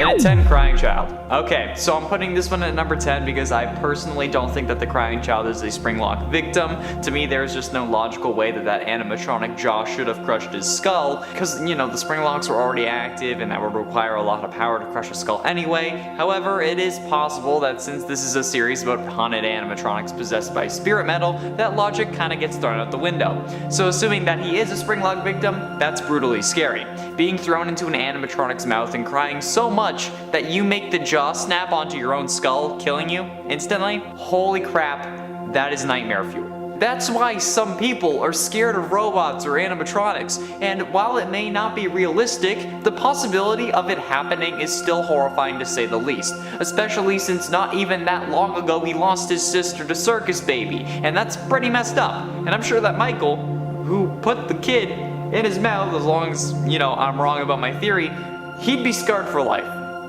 And at 10, Crying Child. Okay, so I'm putting this one at number 10 because I personally don't think that the Crying Child is a Springlock victim. To me, there's just no logical way that animatronic jaw should have crushed his skull, because, you know, the Springlocks were already active and that would require a lot of power to crush a skull anyway. However, it is possible that since this is a series about haunted animatronics possessed by spirit metal, that logic kind of gets thrown out the window. So assuming that he is a Springlock victim, that's brutally scary. Being thrown into an animatronic's mouth and crying so much that you make the jaw snap onto your own skull, killing you instantly? Holy crap, that is nightmare fuel. That's why some people are scared of robots or animatronics, and while it may not be realistic, the possibility of it happening is still horrifying to say the least, especially since not even that long ago he lost his sister to Circus Baby, and that's pretty messed up. And I'm sure that Michael, who put the kid in his mouth, as long as, you know, I'm wrong about my theory, he'd be scarred for life,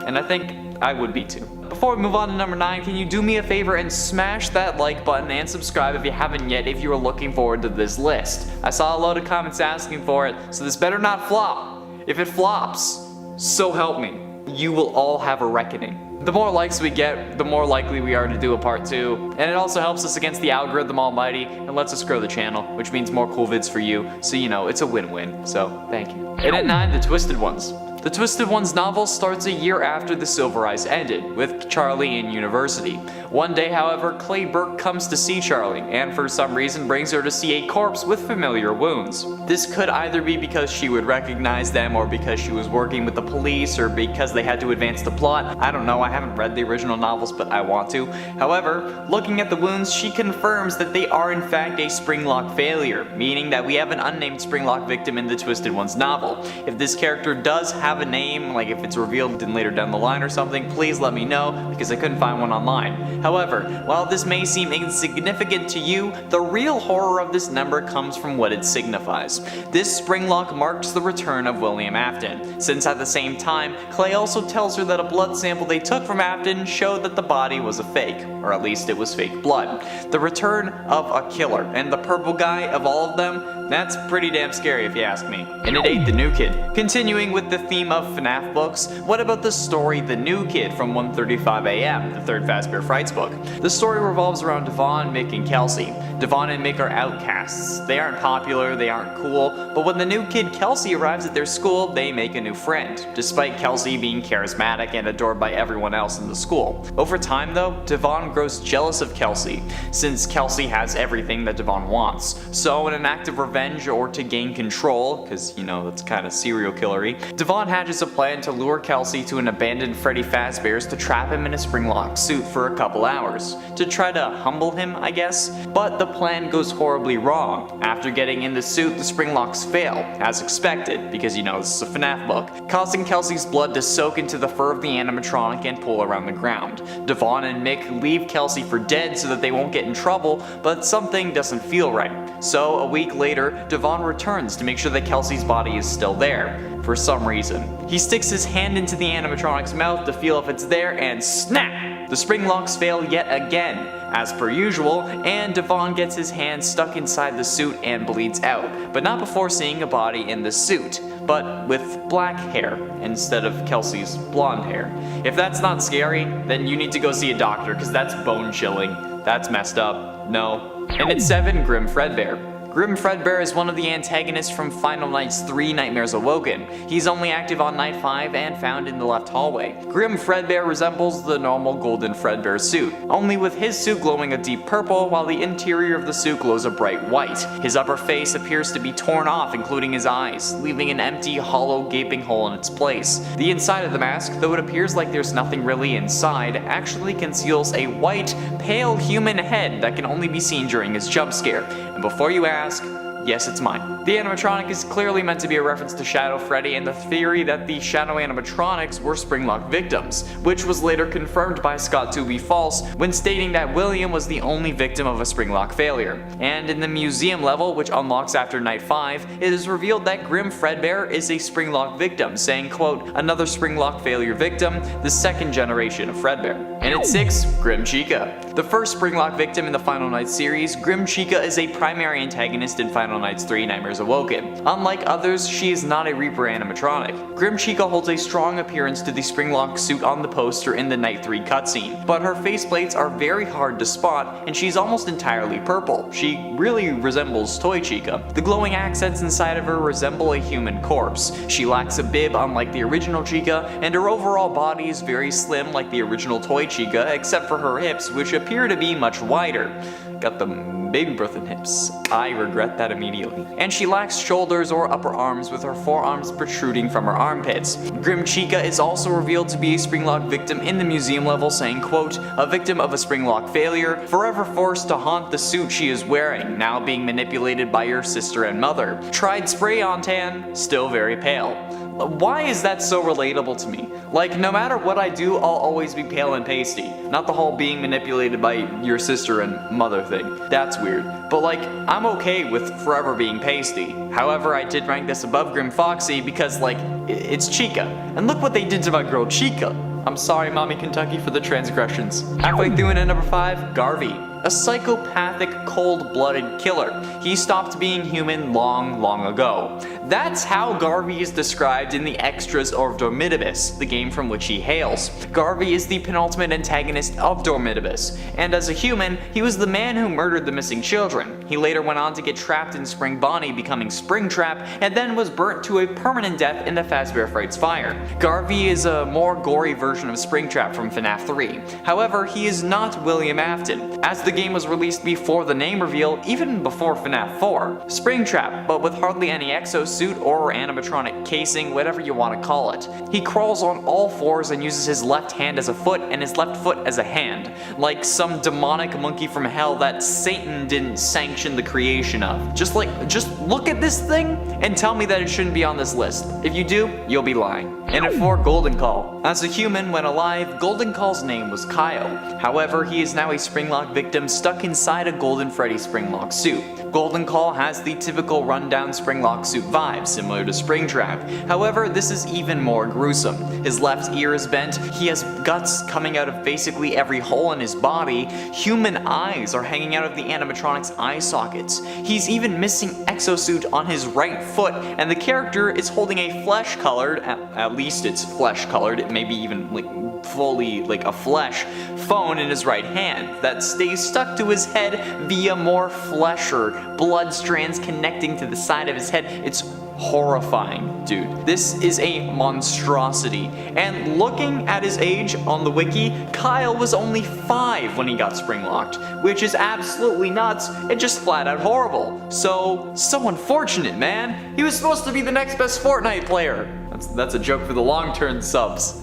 and I think I would be too. Before we move on to number 9, can you do me a favor and smash that like button and subscribe if you haven't yet if you are looking forward to this list. I saw a load of comments asking for it, so this better not flop. If it flops, so help me, you will all have a reckoning. The more likes we get, the more likely we are to do a part 2, and it also helps us against the algorithm almighty and lets us grow the channel, which means more cool vids for you, so you know, it's a win-win, so thank you. And at 9, The Twisted Ones. The Twisted Ones novel starts a year after the Silver Eyes ended, with Charlie in university. One day, however, Clay Burke comes to see Charlie, and for some reason brings her to see a corpse with familiar wounds. This could either be because she would recognize them, or because she was working with the police, or because they had to advance the plot. I don't know, I haven't read the original novels, but I want to. However, looking at the wounds, she confirms that they are in fact a Springlock failure, meaning that we have an unnamed Springlock victim in the Twisted Ones novel. If this character does have a name, like if it's revealed in later down the line or something, please let me know, because I couldn't find one online. However, while this may seem insignificant to you, the real horror of this number comes from what it signifies. This Springlock marks the return of William Afton, since at the same time, Clay also tells her that a blood sample they took from Afton showed that the body was a fake, or at least it was fake blood. The return of a killer, and the purple guy of all of them, that's pretty damn scary if you ask me. And it ain't The New Kid. Continuing with the theme of FNAF books, what about the story The New Kid from 1:35 AM, the third Fazbear Frights book? The story revolves around Devon, Mick, and Kelsey. Devon and Mick are outcasts. They aren't popular, they aren't cool, but when the new kid Kelsey arrives at their school, they make a new friend, despite Kelsey being charismatic and adored by everyone else in the school. Over time though, Devon grows jealous of Kelsey, since Kelsey has everything that Devon wants. So in an act of revenge or to gain control, because you know that's kind of serial killery, Devon hatches a plan to lure Kelsey to an abandoned Freddy Fazbear's to trap him in a Springlock suit for a couple hours, to try to humble him, I guess. But the plan goes horribly wrong. After getting in the suit, the Springlocks fail, as expected, because you know this is a FNAF book, causing Kelsey's blood to soak into the fur of the animatronic and pull around the ground. Devon and Mick leave Kelsey for dead so that they won't get in trouble, but something doesn't feel right. So a week later, Devon returns to make sure that Kelsey's body is still there, for some reason. He sticks his hand into the animatronic's mouth to feel if it's there, and snap! The Springlocks fail yet again, as per usual, and Devon gets his hand stuck inside the suit and bleeds out, but not before seeing a body in the suit, but with black hair instead of Kelsey's blonde hair. If that's not scary, then you need to go see a doctor, because that's bone chilling. That's messed up. No. And at 7, Grim Fredbear. Grim Fredbear is one of the antagonists from Final Nights 3 Nightmares Awoken. He's only active on Night 5 and found in the left hallway. Grim Fredbear resembles the normal golden Fredbear suit, only with his suit glowing a deep purple while the interior of the suit glows a bright white. His upper face appears to be torn off, including his eyes, leaving an empty, hollow, gaping hole in its place. The inside of the mask, though it appears like there's nothing really inside, actually conceals a white, pale human head that can only be seen during his jump scare. And before you ask, yes, it's mine. The animatronic is clearly meant to be a reference to Shadow Freddy and the theory that the Shadow animatronics were Springlock victims, which was later confirmed by Scott to be false when stating that William was the only victim of a Springlock failure. And in the museum level, which unlocks after Night 5, it is revealed that Grim Fredbear is a Springlock victim, saying, quote, another Springlock failure victim, the second generation of Fredbear. And at 6, Grim Chica. The first Springlock victim in the Final Night series, Grim Chica is a primary antagonist in Final Final Nights 3 Nightmares Awoken. Unlike others, she is not a Reaper animatronic. Grim Chica holds a strong appearance to the Springlock suit on the poster in the Night 3 cutscene, but her faceplates are very hard to spot and she's almost entirely purple. She really resembles Toy Chica. The glowing accents inside of her resemble a human corpse. She lacks a bib unlike the original Chica, and her overall body is very slim like the original Toy Chica, except for her hips, which appear to be much wider. Got the baby birth in hips. I regret that immediately. And she lacks shoulders or upper arms, with her forearms protruding from her armpits. Grim Chica is also revealed to be a Springlock victim in the museum level, saying, quote, "A victim of a Springlock failure, forever forced to haunt the suit she is wearing, now being manipulated by your sister and mother. Tried spray on tan, still very pale." Why is that so relatable to me? Like, no matter what I do, I'll always be pale and pasty. Not the whole being manipulated by your sister and mother thing. That's weird. But like, I'm okay with forever being pasty. However, I did rank this above Grim Foxy because like, it's Chica. And look what they did to my girl Chica. I'm sorry, Mommy Kentucky, for the transgressions. Halfway through in at number 5, Garvey. A psychopathic, cold-blooded killer. He stopped being human long ago. That's how Garvey is described in the extras of Dormitibus, the game from which he hails. Garvey is the penultimate antagonist of Dormitibus, and as a human, he was the man who murdered the missing children. He later went on to get trapped in Spring Bonnie, becoming Springtrap, and then was burnt to a permanent death in the Fazbear Frights fire. Garvey is a more gory version of Springtrap from FNAF 3. However, he is not William Afton, as the game was released before the name reveal, even before FNAF 4. Springtrap, but with hardly any exosuit or animatronic casing, whatever you want to call it. He crawls on all fours and uses his left hand as a foot and his left foot as a hand, like some demonic monkey from hell that Satan didn't sanction the creation of. Just look at this thing and tell me that it shouldn't be on this list. If you do, you'll be lying. And at 4, Golden Call. As a human, when alive, Golden Call's name was Kyle. However, he is now a Springlock victim stuck inside a Golden Freddy Springlock suit. Golden Call has the typical rundown Springlock suit vibe, similar to Springtrap. However, this is even more gruesome. His left ear is bent, he has guts coming out of basically every hole in his body, human eyes are hanging out of the animatronic's eye sockets. He's even missing exosuit on his right foot, and the character is holding a flesh-colored, at least it's flesh-colored, it may be even fully like a flesh phone in his right hand that stays stuck to his head via more flesh or blood strands connecting to the side of his head. It's horrifying, dude. This is a monstrosity. And looking at his age on the wiki, Kyle was only 5 when he got Springlocked, which is absolutely nuts and just flat out horrible. So unfortunate, man. He was supposed to be the next best Fortnite player. That's a joke for the long-term subs.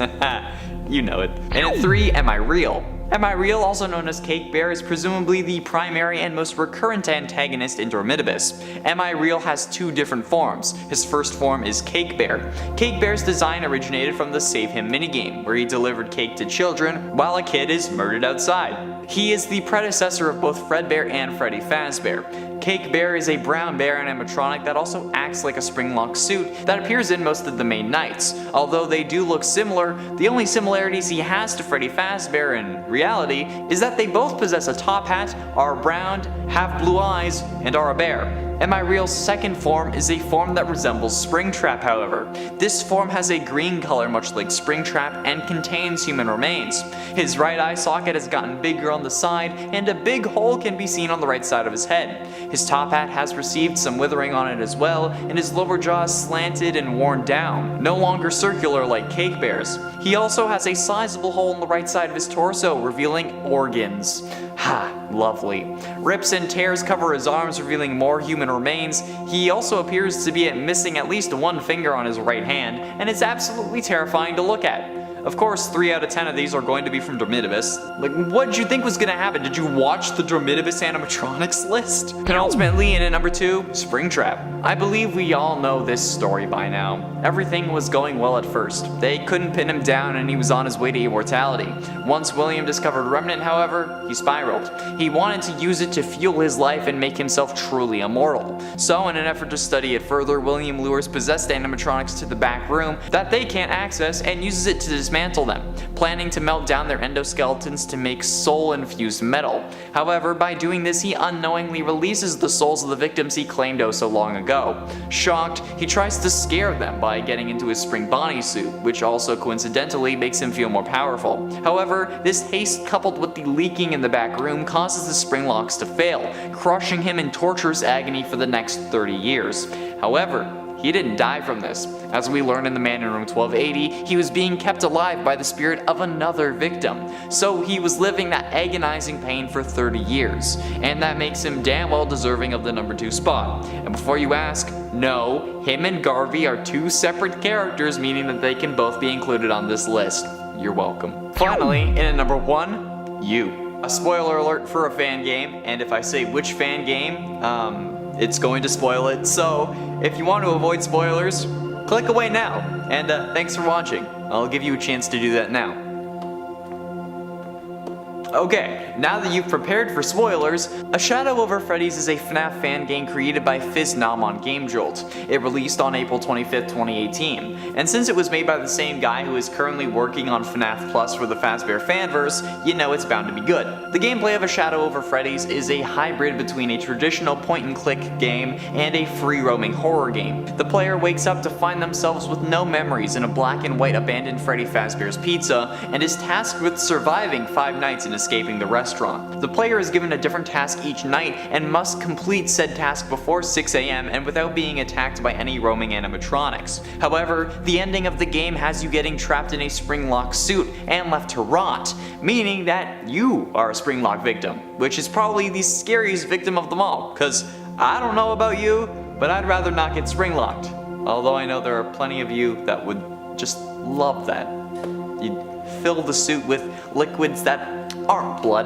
You know it. And at 3, Am I Real? Am I Real, also known as Cake Bear, is presumably the primary and most recurrent antagonist in Dormitibus. Am I Real has 2 different forms. His first form is Cake Bear. Cake Bear's design originated from the Save Him minigame, where he delivered cake to children while a kid is murdered outside. He is the predecessor of both Fredbear and Freddy Fazbear. Cake Bear is a brown bear animatronic that also acts like a Springlock suit that appears in most of the main nights. Although they do look similar, the only similarities he has to Freddy Fazbear in reality is that they both possess a top hat, are brown, have blue eyes, and are a bear. Am I Real's second form is a form that resembles Springtrap, however. This form has a green color much like Springtrap and contains human remains. His right eye socket has gotten bigger on the side and a big hole can be seen on the right side of his head. His top hat has received some withering on it as well, and his lower jaw is slanted and worn down, no longer circular like Cake Bear's. He also has a sizable hole in the right side of his torso, revealing organs. Ha, lovely. Rips and tears cover his arms, revealing more human remains. He also appears to be missing at least 1 finger on his right hand, and it's absolutely terrifying to look at. Of course, 3 out of 10 of these are going to be from Dormitibus. Like, what did you think was gonna happen? Did you watch the Dormitibus animatronics list? Penultimately, in at number 2, Springtrap. I believe we all know this story by now. Everything was going well at first. They couldn't pin him down and he was on his way to immortality. Once William discovered Remnant, however, he spiraled. He wanted to use it to fuel his life and make himself truly immortal. So in an effort to study it further, William lures possessed animatronics to the back room that they can't access and uses it to dismantle them. planning to melt down their endoskeletons to make soul-infused metal. However, by doing this, he unknowingly releases the souls of the victims he claimed oh so long ago. Shocked, he tries to scare them by getting into his spring bodysuit, which also coincidentally makes him feel more powerful. However, this haste coupled with the leaking in the back room causes the spring locks to fail, crushing him in torturous agony for the next 30 years. However, he didn't die from this. As we learn in the Man in Room 1280, he was being kept alive by the spirit of another victim. So he was living that agonizing pain for 30 years, and that makes him damn well deserving of the number 2 spot. And before you ask, no, him and Garvey are 2 separate characters, meaning that they can both be included on this list. You're welcome. Finally, in at number 1, you. A spoiler alert for a fan game, and if I say which fan game, it's going to spoil it, so if you want to avoid spoilers, click away now, and thanks for watching. I'll give you a chance to do that now. Okay, now that you've prepared for spoilers, A Shadow Over Freddy's is a FNAF fan game created by FizzNom on GameJolt. It released on April 25th, 2018, and since it was made by the same guy who is currently working on FNAF Plus for the Fazbear fanverse, you know it's bound to be good. The gameplay of A Shadow Over Freddy's is a hybrid between a traditional point-and-click game and a free-roaming horror game. The player wakes up to find themselves with no memories in a black and white abandoned Freddy Fazbear's Pizza, and is tasked with surviving 5 nights in escaping the restaurant. The player is given a different task each night and must complete said task before 6 AM and without being attacked by any roaming animatronics. However, the ending of the game has you getting trapped in a spring-lock suit and left to rot, meaning that you are a spring-lock victim, which is probably the scariest victim of them all, cause I don't know about you, but I'd rather not get spring-locked. Although I know there are plenty of you that would just love that. You'd fill the suit with liquids that aren't blood,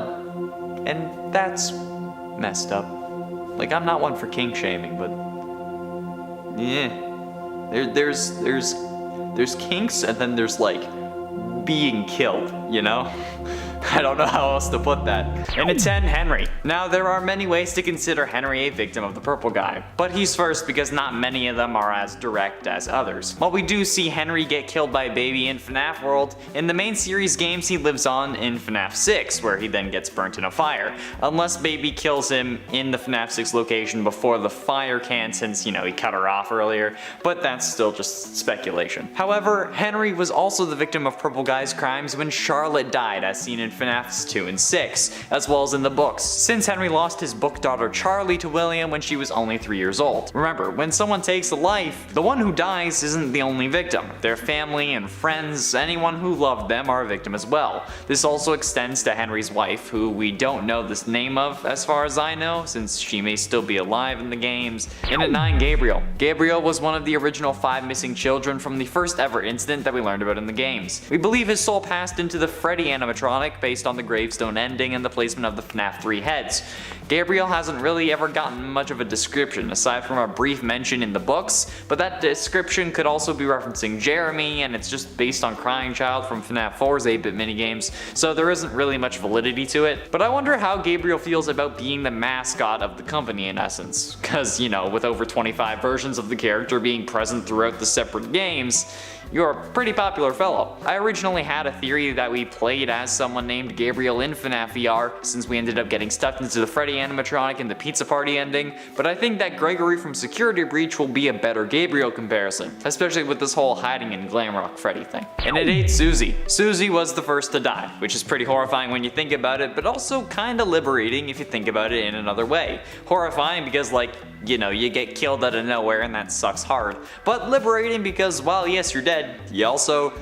and that's messed up. Like, I'm not one for kink shaming, but yeah, there's kinks, and then there's like being killed, you know? I don't know how else to put that. And at 10, Henry. Now, there are many ways to consider Henry a victim of the purple guy, but he's first because not many of them are as direct as others. While we do see Henry get killed by a baby in FNAF World, in the main series games he lives on in FNAF 6, where he then gets burnt in a fire. Unless baby kills him in the FNAF 6 location before the fire can, since, you know, he cut her off earlier, but that's still just speculation. However, Henry was also the victim of purple guy's crimes when Charlotte died, as seen in FNAFs 2 and 6, as well as in the books, since Henry lost his book daughter Charlie to William when she was only 3 years old. Remember, when someone takes a life, the one who dies isn't the only victim. Their family and friends, anyone who loved them, are a victim as well. This also extends to Henry's wife, who we don't know the name of as far as I know, since she may still be alive in the games. And at 9, Gabriel. Gabriel was one of the original 5 missing children from the first ever incident that we learned about in the games. We believe his soul passed into the Freddy animatronic based on the gravestone ending and the placement of the FNAF 3 heads. Gabriel hasn't really ever gotten much of a description, aside from a brief mention in the books, but that description could also be referencing Jeremy, and it's just based on Crying Child from FNAF 4's 8-bit minigames, so there isn't really much validity to it. But I wonder how Gabriel feels about being the mascot of the company in essence, cause, you know, with over 25 versions of the character being present throughout the separate games, you're a pretty popular fellow. I originally had a theory that we played as someone named Gabriel in FNAF VR, since we ended up getting stuffed into the Freddy animatronic in the pizza party ending, but I think that Gregory from Security Breach will be a better Gabriel comparison, especially with this whole hiding in Glamrock Freddy thing. And at 8, Susie. Susie was the first to die, which is pretty horrifying when you think about it, but also kinda liberating if you think about it in another way. Horrifying because, like, you know, you get killed out of nowhere and that sucks hard. But liberating because, while yes, you're dead, you also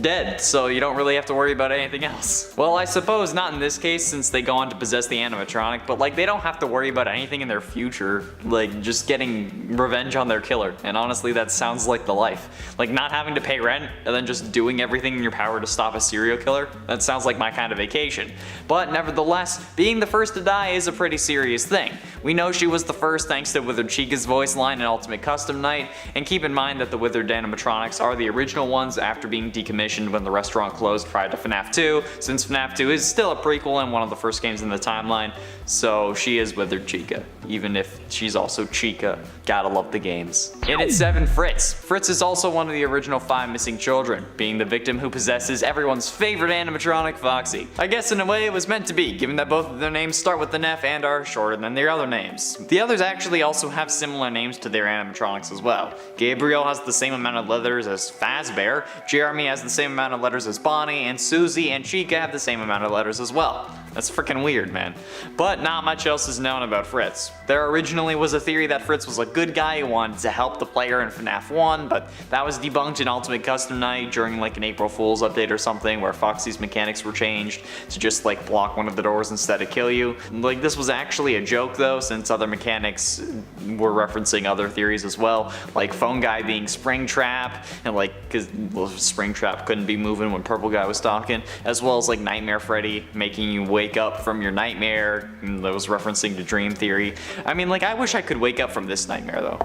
dead, so you don't really have to worry about anything else. Well, I suppose not in this case, since they go on to possess the animatronic, but like, they don't have to worry about anything in their future, like just getting revenge on their killer. And honestly, that sounds like the life. Like, not having to pay rent and then just doing everything in your power to stop a serial killer. That sounds like my kind of vacation. But nevertheless, being the first to die is a pretty serious thing. We know she was the first thanks to Withered Chica's voice line in Ultimate Custom Night, and keep in mind that the Withered animatronics are the original ones after being decommissioned decommissioned when the restaurant closed prior to FNAF 2, since FNAF 2 is still a prequel and one of the first games in the timeline, so she is Withered Chica, even if she's also Chica. Gotta love the games. And at 7, Fritz. Fritz is also one of the original 5 missing children, being the victim who possesses everyone's favorite animatronic, Foxy. I guess in a way it was meant to be, given that both of their names start with an F and are shorter than their other names. The others actually also have similar names to their animatronics as well. Gabriel has the same amount of letters as Fazbear, Jeremy has the same amount of letters as Bonnie, and Susie and Chica have the same amount of letters as well. That's freaking weird, man. But not much else is known about Fritz. There originally was a theory that Fritz was a good guy who wanted to help the player in FNAF 1, but that was debunked in Ultimate Custom Night during like an April Fool's update or something, where Foxy's mechanics were changed to just like block one of the doors instead of kill you. Like, this was actually a joke though, since other mechanics were referencing other theories as well, like Phone Guy being Springtrap, and like, cause well, Springtrap couldn't be moving when Purple Guy was talking, as well as like Nightmare Freddy making you wake up from your nightmare, and that was referencing to Dream Theory. I mean, like, I wish I could wake up from this nightmare though.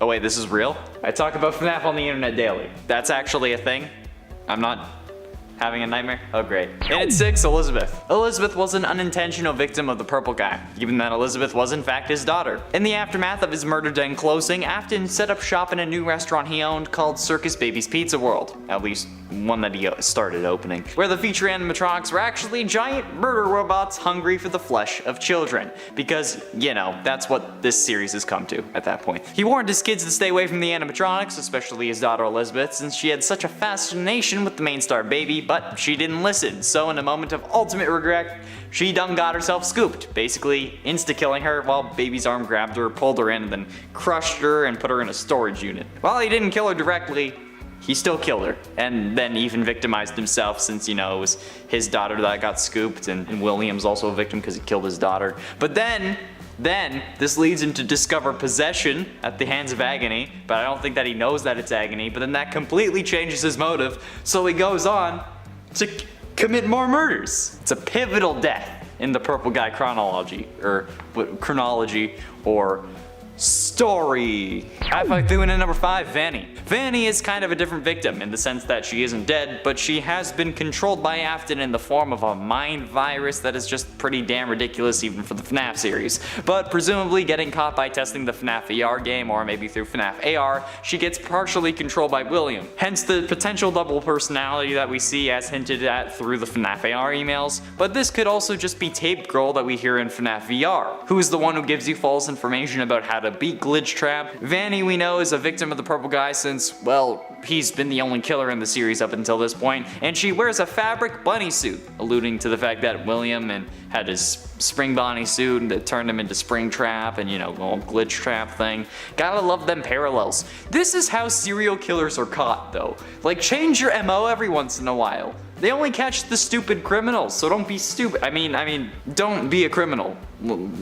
Oh wait, this is real? I talk about FNAF on the internet daily. That's actually a thing? I'm not having a nightmare? Oh great. And at 6, Elizabeth. Elizabeth was an unintentional victim of the Purple Guy, given that Elizabeth was in fact his daughter. In the aftermath of his murder den closing, Afton set up shop in a new restaurant he owned called Circus Baby's Pizza World. At least one that he started opening, where the feature animatronics were actually giant murder robots hungry for the flesh of children. Because, you know, that's what this series has come to at that point. He warned his kids to stay away from the animatronics, especially his daughter Elizabeth, since she had such a fascination with the main star baby, but she didn't listen. So in a moment of ultimate regret, she done got herself scooped, basically insta-killing her while baby's arm grabbed her, pulled her in, and then crushed her and put her in a storage unit. While he didn't kill her directly, he still killed her, and then even victimized himself, since, you know, it was his daughter that got scooped, and William's also a victim because he killed his daughter. But then this leads him to discover possession at the hands of Agony, but I don't think that he knows that it's Agony, but then that completely changes his motive, so he goes on to commit more murders. It's a pivotal death in the Purple Guy chronology, or story. I fight through in at number 5, Vanny. Vanny is kind of a different victim in the sense that she isn't dead, but she has been controlled by Afton in the form of a mind virus that is just pretty damn ridiculous even for the FNAF series. But presumably getting caught by testing the FNAF AR game, or maybe through FNAF AR, she gets partially controlled by William. Hence the potential double personality that we see as hinted at through the FNAF AR emails. But this could also just be Tape Girl that we hear in FNAF VR, who is the one who gives you false information about how to beat Glitch Trap. Vanny, we know, is a victim of the Purple Guy since, well, he's been the only killer in the series up until this point, and she wears a fabric bunny suit, alluding to the fact that William had his Spring Bonnie suit that turned him into Springtrap and, you know, the whole Glitch Trap thing. Gotta love them parallels. This is how serial killers are caught, though. Like, change your MO every once in a while. They only catch the stupid criminals, so don't be stupid. I mean, don't be a criminal.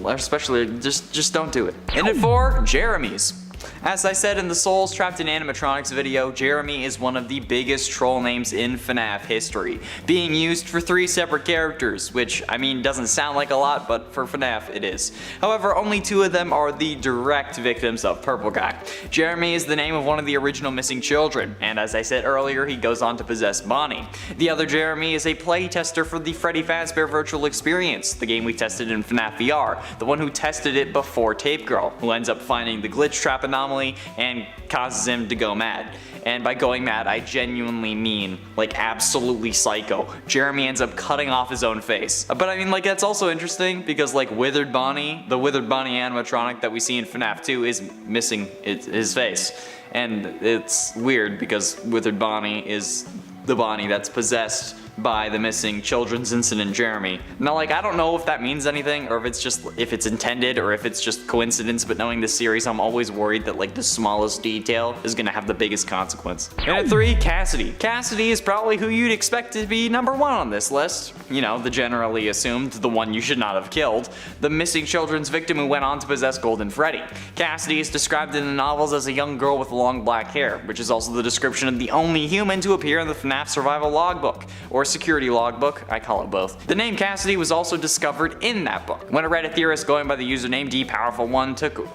Especially, just don't do it. And at 4, Jeremy's. As I said in the Souls Trapped in Animatronics video, Jeremy is one of the biggest troll names in FNAF history, being used for 3 separate characters, which, I mean, doesn't sound like a lot, but for FNAF it is. However, only 2 of them are the direct victims of Purple Guy. Jeremy is the name of one of the original missing children, and as I said earlier, he goes on to possess Bonnie. The other Jeremy is a playtester for the Freddy Fazbear Virtual Experience, the game we tested in FNAF VR, the one who tested it before Tape Girl, who ends up finding the Glitch Trap anomaly and causes him to go mad. And by going mad, I genuinely mean, like, absolutely psycho. Jeremy ends up cutting off his own face. But I mean, like, that's also interesting because, like, Withered Bonnie, the Withered Bonnie animatronic that we see in FNAF 2 is missing his face. And it's weird because Withered Bonnie is the Bonnie that's possessed by the missing children's incident Jeremy. Now, like, I don't know if that means anything or if it's intended or if it's just coincidence, but knowing this series, I'm always worried that, like, the smallest detail is gonna have the biggest consequence. And at 3, Cassidy. Cassidy is probably who you'd expect to be number 1 on this list. You know, the generally assumed, the one you should not have killed, the missing children's victim who went on to possess Golden Freddy. Cassidy is described in the novels as a young girl with long black hair, which is also the description of the only human to appear in the FNAF survival logbook, or security logbook, I call it both. The name Cassidy was also discovered in that book. When a Reddit theorist going by the username DPowerful1 took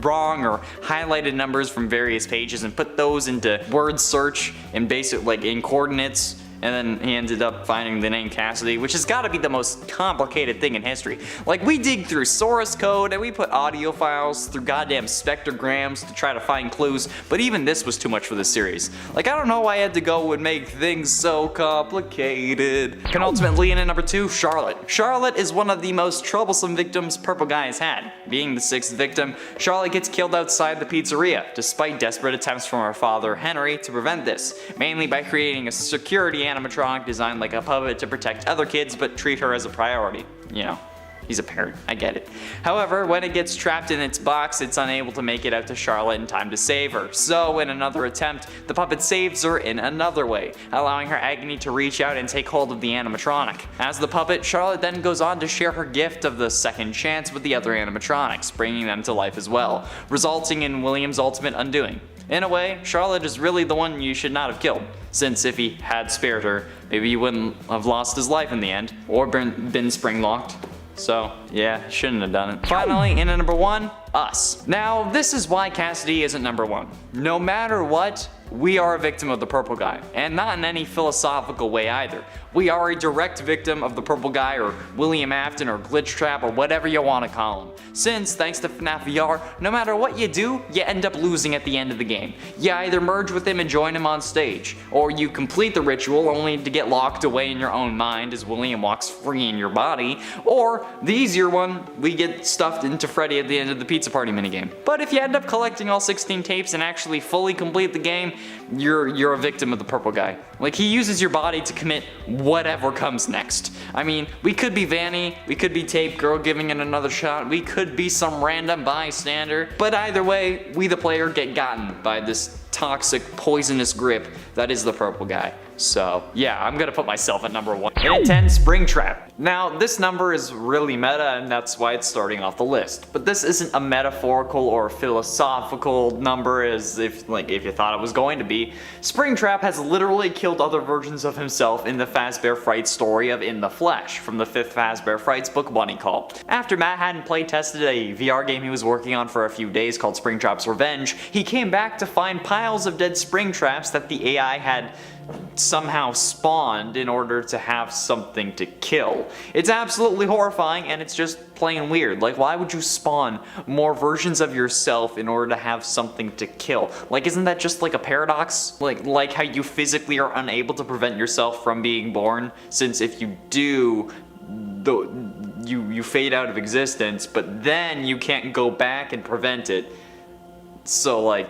wrong or highlighted numbers from various pages and put those into word search and basic in coordinates, and then he ended up finding the name Cassidy, which has got to be the most complicated thing in history. Like, we dig through source code and we put audio files through goddamn spectrograms to try to find clues, but even this was too much for this series. Like, I don't know why I had to go and make things so complicated. Penultimately, in at number 2, Charlotte. Charlotte is one of the most troublesome victims Purple Guy has had. Being the 6th victim, Charlotte gets killed outside the pizzeria, despite desperate attempts from her father, Henry, to prevent this, mainly by creating a security animatronic designed like a puppet to protect other kids but treat her as a priority. You know, he's a parent, I get it. However, when it gets trapped in its box, it's unable to make it out to Charlotte in time to save her. So, in another attempt, the puppet saves her in another way, allowing her agony to reach out and take hold of the animatronic. As the puppet, Charlotte then goes on to share her gift of the second chance with the other animatronics, bringing them to life as well, resulting in William's ultimate undoing. In a way, Charlotte is really the one you should not have killed, since if he had spared her, maybe he wouldn't have lost his life in the end, or been spring-locked. So, yeah, shouldn't have done it. Finally, in at number 1, us. Now, this is why Cassidy isn't number 1. No matter what, we are a victim of the Purple Guy, and not in any philosophical way either. We are a direct victim of the Purple Guy, or William Afton, or Glitch Trap, or whatever you want to call him. Since, thanks to FNAF VR, no matter what you do, you end up losing at the end of the game. You either merge with him and join him on stage, or you complete the ritual only to get locked away in your own mind as William walks free in your body, or the easier one, we get stuffed into Freddy at the end of the Pizza Party minigame. But if you end up collecting all 16 tapes and actually fully complete the game, you're a victim of the Purple Guy. Like, he uses your body to commit whatever comes next. I mean, we could be Vanny, we could be Tape Girl giving it another shot, we could be some random bystander, but either way, we the player get gotten by this toxic, poisonous grip that is the Purple Guy. So, yeah, I'm gonna put myself at number 1. In at 10, Springtrap. Now, this number is really meta, and that's why it's starting off the list. But this isn't a metaphorical or philosophical number as if you thought it was going to be. Springtrap has literally killed other versions of himself in the Fazbear Fright story of In the Flesh, from the 5th Fazbear Frights book Bunny Call. After Matt hadn't playtested a VR game he was working on for a few days called Springtrap's Revenge, he came back to find piles of dead Springtraps that the AI had somehow spawned in order to have something to kill. It's absolutely horrifying, and it's just plain weird. Like, why would you spawn more versions of yourself in order to have something to kill? Like, isn't that just like a paradox? Like how you physically are unable to prevent yourself from being born, since if you do, you fade out of existence, but then you can't go back and prevent it. So, like,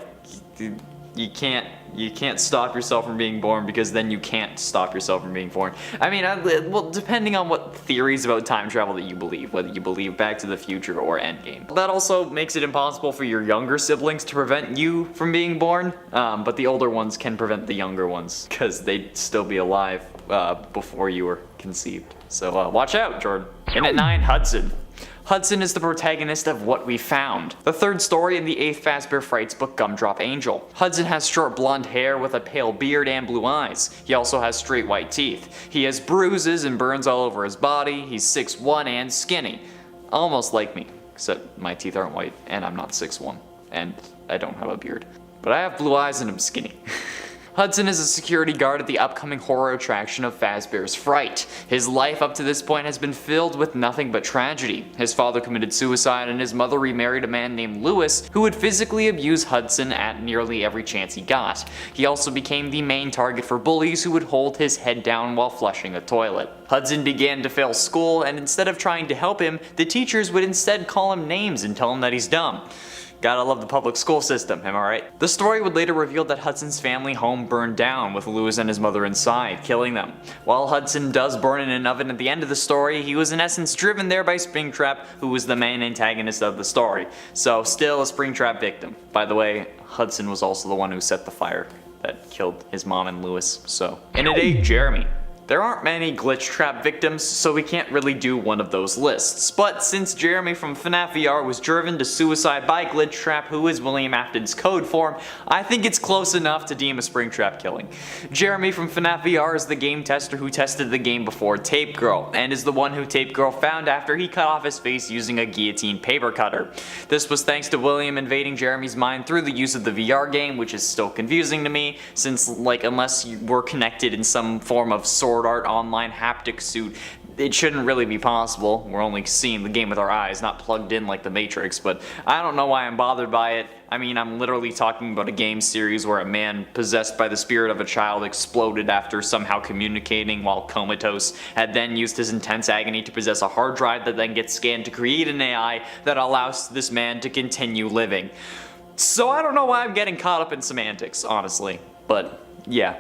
you can't stop yourself from being born, because then you can't stop yourself from being born. I mean, well, depending on what theories about time travel that you believe, whether you believe Back to the Future or Endgame. That also makes it impossible for your younger siblings to prevent you from being born, but the older ones can prevent the younger ones, because they'd still be alive before you were conceived. So watch out, Jordan. And at 9, Hudson. Hudson is the protagonist of What We Found, the 3rd story in the 8th Fazbear Frights book Gumdrop Angel. Hudson has short blonde hair with a pale beard and blue eyes. He also has straight white teeth. He has bruises and burns all over his body. He's 6'1" and skinny. Almost like me, except my teeth aren't white and I'm not 6'1", and I don't have a beard. But I have blue eyes and I'm skinny. Hudson is a security guard at the upcoming horror attraction of Fazbear's Fright. His life up to this point has been filled with nothing but tragedy. His father committed suicide and his mother remarried a man named Lewis who would physically abuse Hudson at nearly every chance he got. He also became the main target for bullies who would hold his head down while flushing a toilet. Hudson began to fail school, and instead of trying to help him, the teachers would instead call him names and tell him that he's dumb. Gotta love the public school system, am I right? The story would later reveal that Hudson's family home burned down with Lewis and his mother inside, killing them. While Hudson does burn in an oven at the end of the story, he was in essence driven there by Springtrap, who was the main antagonist of the story. So still a Springtrap victim. By the way, Hudson was also the one who set the fire that killed his mom and Lewis, so. And at 8, Jeremy. There aren't many glitch trap victims, so we can't really do one of those lists. But since Jeremy from FNAF VR was driven to suicide by glitch trap, who is William Afton's code form, I think it's close enough to deem a Springtrap killing. Jeremy from FNAF VR is the game tester who tested the game before Tape Girl, and is the one who Tape Girl found after he cut off his face using a guillotine paper cutter. This was thanks to William invading Jeremy's mind through the use of the VR game, which is still confusing to me, since unless you were connected in some form of Sword Art Online haptic suit, it shouldn't really be possible. We're only seeing the game with our eyes, not plugged in like the Matrix, but I don't know why I'm bothered by it. I mean, I'm literally talking about a game series where a man possessed by the spirit of a child exploded after somehow communicating while comatose, had then used his intense agony to possess a hard drive that then gets scanned to create an AI that allows this man to continue living. So I don't know why I'm getting caught up in semantics, honestly, but yeah.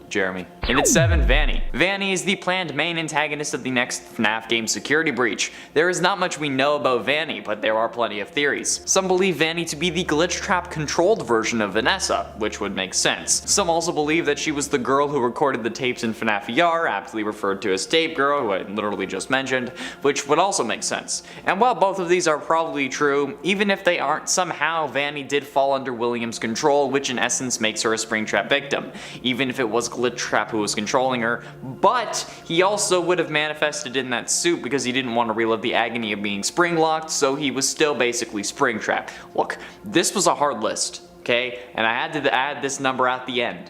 Jeremy. And at 7, Vanny. Vanny is the planned main antagonist of the next FNAF game Security Breach. There is not much we know about Vanny, but there are plenty of theories. Some believe Vanny to be the glitch trap controlled version of Vanessa, which would make sense. Some also believe that she was the girl who recorded the tapes in FNAF VR, aptly referred to as Tape Girl, who I literally just mentioned, which would also make sense. And while both of these are probably true, even if they aren't, somehow Vanny did fall under William's control, which in essence makes her a Springtrap victim, even if it was glitch trap who was controlling her, but he also would have manifested in that suit because he didn't want to relive the agony of being spring locked, so he was still basically Springtrap. Look, this was a hard list, okay, and I had to add this number at the end.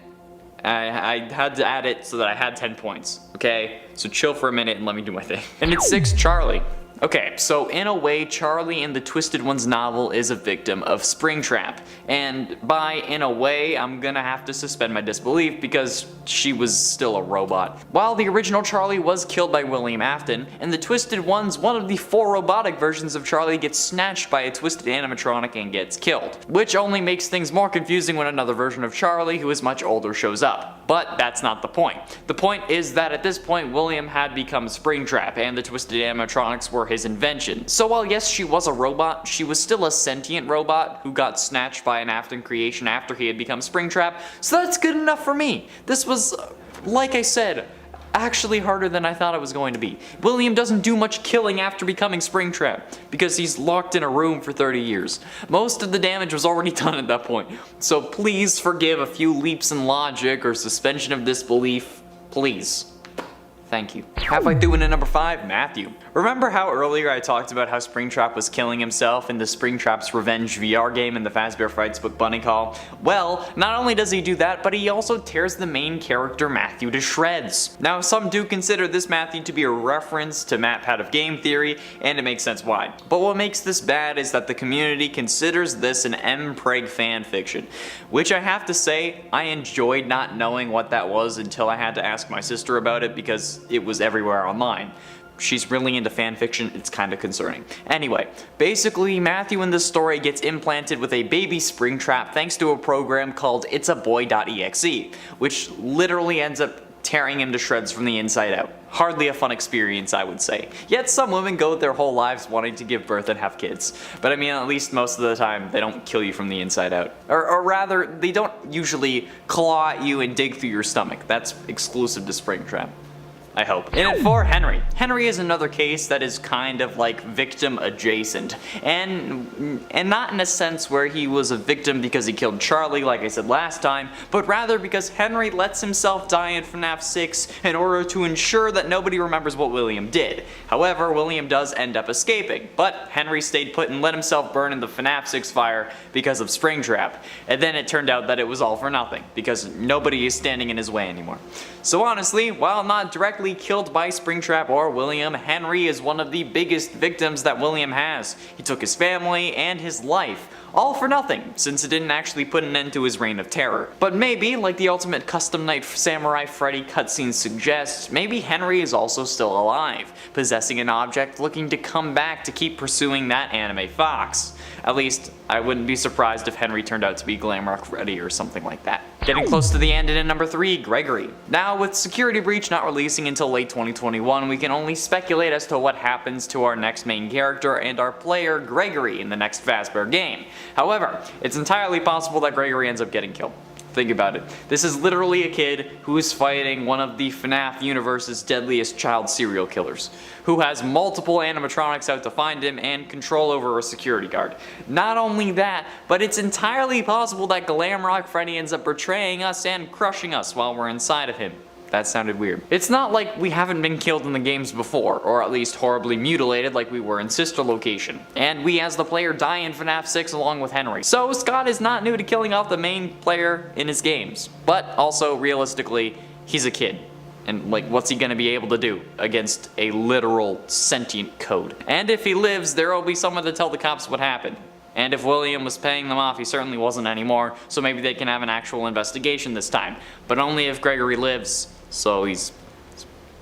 I had to add it so that I had 10 points, okay, so chill for a minute and let me do my thing. And at 6, Charlie. Okay, so in a way, Charlie in the Twisted Ones novel is a victim of Springtrap, and by in a way, I'm gonna have to suspend my disbelief because she was still a robot. While the original Charlie was killed by William Afton, in the Twisted Ones, one of the 4 robotic versions of Charlie gets snatched by a twisted animatronic and gets killed, which only makes things more confusing when another version of Charlie, who is much older, shows up. But that's not the point. The point is that at this point, William had become Springtrap, and the twisted animatronics were his invention. So while yes, she was a robot, she was still a sentient robot who got snatched by an Afton creation after he had become Springtrap, so that's good enough for me. This was, like I said, actually harder than I thought it was going to be. William doesn't do much killing after becoming Springtrap, because he's locked in a room for 30 years. Most of the damage was already done at that point, so please forgive a few leaps in logic or suspension of disbelief, please. Thank you. Halfway through into number 5, Matthew. Remember how earlier I talked about how Springtrap was killing himself in the Springtrap's Revenge VR game in the Fazbear Frights book Bunny Call? Well, not only does he do that, but he also tears the main character Matthew to shreds. Now, some do consider this Matthew to be a reference to MatPat of game theory, and it makes sense why. But what makes this bad is that the community considers this an M-Preg fanfiction, which I have to say, I enjoyed not knowing what that was until I had to ask my sister about it because it was everywhere online. She's really into fanfiction, it's kinda concerning. Anyway, basically Matthew in this story gets implanted with a baby Springtrap thanks to a program called itsaboy.exe, which literally ends up tearing him to shreds from the inside out. Hardly a fun experience, I would say. Yet some women go their whole lives wanting to give birth and have kids. But I mean, at least most of the time, they don't kill you from the inside out. Or rather, they don't usually claw at you and dig through your stomach. That's exclusive to Springtrap. I hope. And at 4, Henry. Henry is another case that is kind of like victim adjacent, and not in a sense where he was a victim because he killed Charlie like I said last time, but rather because Henry lets himself die in FNAF 6 in order to ensure that nobody remembers what William did. However, William does end up escaping, but Henry stayed put and let himself burn in the FNAF 6 fire because of Springtrap, and then it turned out that it was all for nothing, because nobody is standing in his way anymore. So honestly, while not directly killed by Springtrap or William, Henry is one of the biggest victims that William has. He took his family and his life, all for nothing, since it didn't actually put an end to his reign of terror. But maybe, like the ultimate custom night Samurai Freddy cutscene suggests, maybe Henry is also still alive, possessing an object looking to come back to keep pursuing that anime fox. At least, I wouldn't be surprised if Henry turned out to be Glamrock Freddy or something like that. Getting close to the end, and at number 3, Gregory. Now, with Security Breach not releasing until late 2021, we can only speculate as to what happens to our next main character and our player, Gregory, in the next Fazbear game. However, it's entirely possible that Gregory ends up getting killed. Think about it. This is literally a kid who is fighting one of the FNAF universe's deadliest child serial killers, who has multiple animatronics out to find him and control over a security guard. Not only that, but it's entirely possible that Glamrock Freddy ends up betraying us and crushing us while we're inside of him. That sounded weird. It's not like we haven't been killed in the games before, or at least horribly mutilated like we were in Sister Location. And we as the player die in FNAF 6 along with Henry. So Scott is not new to killing off the main player in his games. But also, realistically, he's a kid. And like, what's he gonna be able to do against a literal sentient code? And if he lives, there will be someone to tell the cops what happened. And if William was paying them off, he certainly wasn't anymore, so maybe they can have an actual investigation this time. But only if Gregory lives. So he's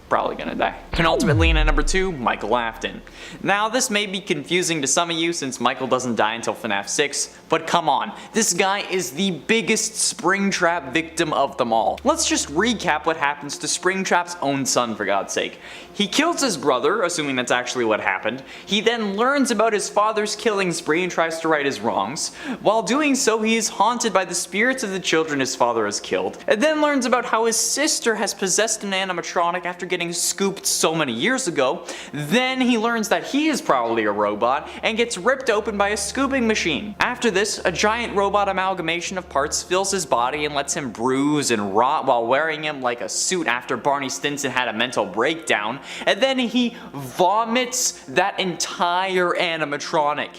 probably gonna die. And ultimately, in at number 2, Michael Afton. Now, this may be confusing to some of you since Michael doesn't die until FNAF 6, but come on, this guy is the biggest Springtrap victim of them all. Let's just recap what happens to Springtrap's own son, for God's sake. He kills his brother, assuming that's actually what happened. He then learns about his father's killing spree and tries to right his wrongs. While doing so, he is haunted by the spirits of the children his father has killed, and then learns about how his sister has possessed an animatronic after getting scooped so many years ago. Then he learns that he is probably a robot and gets ripped open by a scooping machine. After this, a giant robot amalgamation of parts fills his body and lets him bruise and rot while wearing him like a suit after Barney Stinson had a mental breakdown, and then he vomits that entire animatronic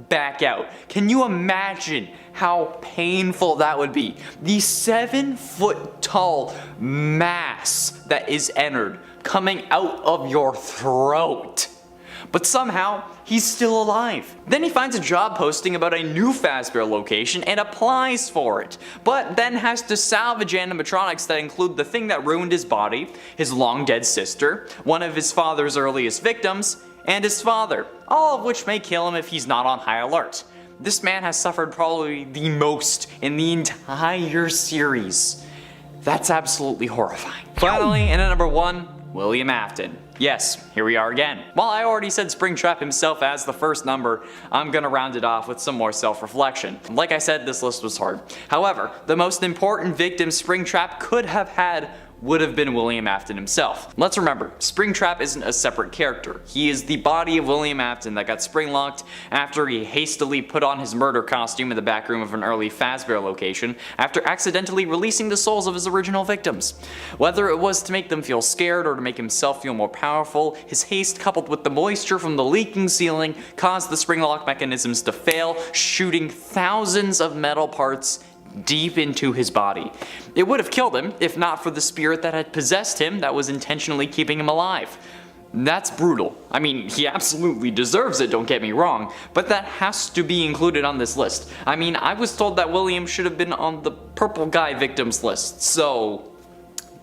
back out. Can you imagine how painful that would be? The 7-foot tall mass that is entered coming out of your throat. But somehow, he's still alive. Then he finds a job posting about a new Fazbear location and applies for it, but then has to salvage animatronics that include the thing that ruined his body, his long dead sister, one of his father's earliest victims, and his father, all of which may kill him if he's not on high alert. This man has suffered probably the most in the entire series. That's absolutely horrifying. Finally, in at number 1, William Afton. Yes, here we are again. While I already said Springtrap himself as the first number, I'm gonna round it off with some more self-reflection. Like I said, this list was hard. However, the most important victim Springtrap could have had would have been William Afton himself. Let's remember, Springtrap isn't a separate character. He is the body of William Afton that got spring-locked after he hastily put on his murder costume in the back room of an early Fazbear location after accidentally releasing the souls of his original victims. Whether it was to make them feel scared or to make himself feel more powerful, his haste coupled with the moisture from the leaking ceiling caused the spring-lock mechanisms to fail, shooting thousands of metal parts deep into his body. It would have killed him if not for the spirit that had possessed him that was intentionally keeping him alive. That's brutal. I mean, he absolutely deserves it, don't get me wrong, but that has to be included on this list. I mean, I was told that William should have been on the purple guy victims list, so